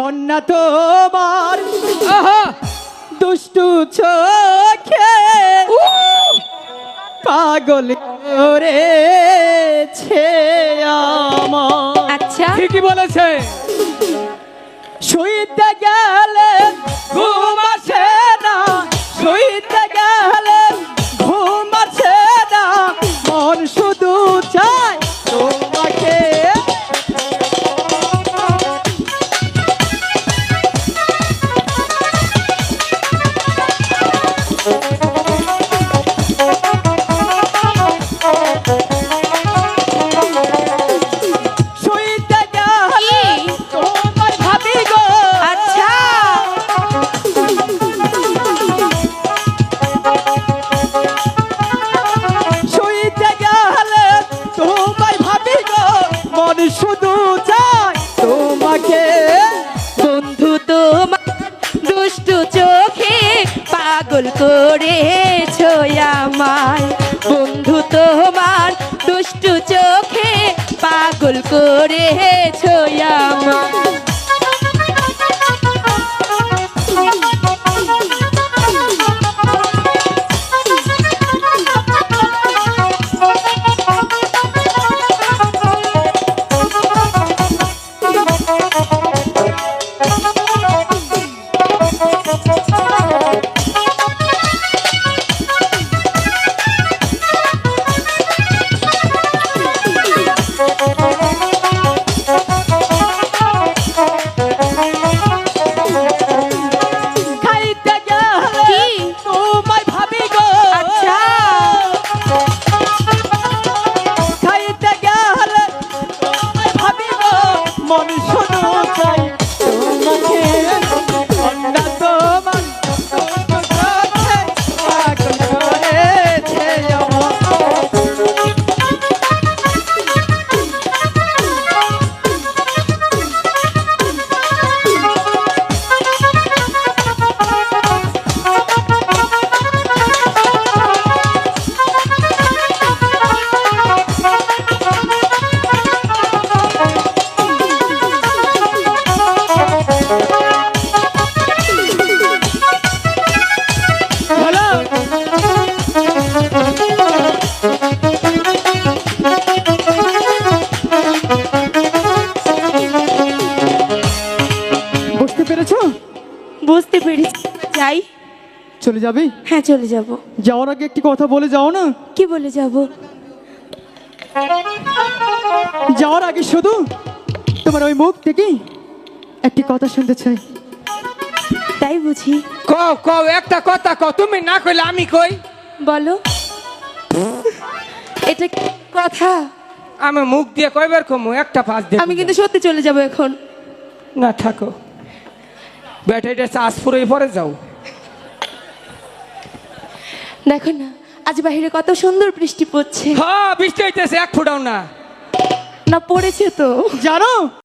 কন্যা তোমার দুষ্টু চোখে পাগল করেছে আমার। আচ্ছা, ঠিকই বলেছে। শুইতে গেলে ঘুম আসে না, শুইতে গেলে ঘুম আসে না, মন শুধু চায় তোমাকে। শুইতে গেলে তোমার ভাবি গো, আচ্ছা, শুইতে গেলে তোমায় ভাবি গো, মন শুধু চায় তোমাকে। বন্ধু তোমার দুষ্টু চোখে পাগল করেছো আমায়। বন্ধু তোমার দুষ্টু চোখে পাগল করেছো আমায়। খাইতে গেলে কি? তোমায় ভাবি গো, আচ্ছা, খাইতে গেলে তোমায় ভাবি গো, মন শুধু চাই তোমাকে। কন্যা তোমার দুষ্টু চোখে পাগল করেছে আমার। হ্যালো, বুঝতে পেরেছো? বুঝতে পেরেছি। যাই? চলে যাবে? হ্যাঁ, চলে যাব। যাওয়ার আগে একটি কথা বলে যাও না। কি বলে যাব? যাওয়ার আগে শুধু তোমার ওই মুখ থেকে একটি কথা শুনতে চাই। তাই বুঝি? কও কও, একটা কথা কও, তুমি না কইলে আমি কই। বলো। এটা কি কথা? আমি মুখ দিয়ে কয়বার কমু, একটা পাঁচ দিয়ে। আমি কিন্তু সত্যি চলে যাব এখন। না থাকো, ব্যাটারিটা চার্জ পুরোই পরে যাও। দেখো না, আজ বাইরে কত সুন্দর বৃষ্টি পড়ছে। হ্যাঁ, বৃষ্টি হইতেছে, এক ফুটাও না। না, পড়েছে তো। জানো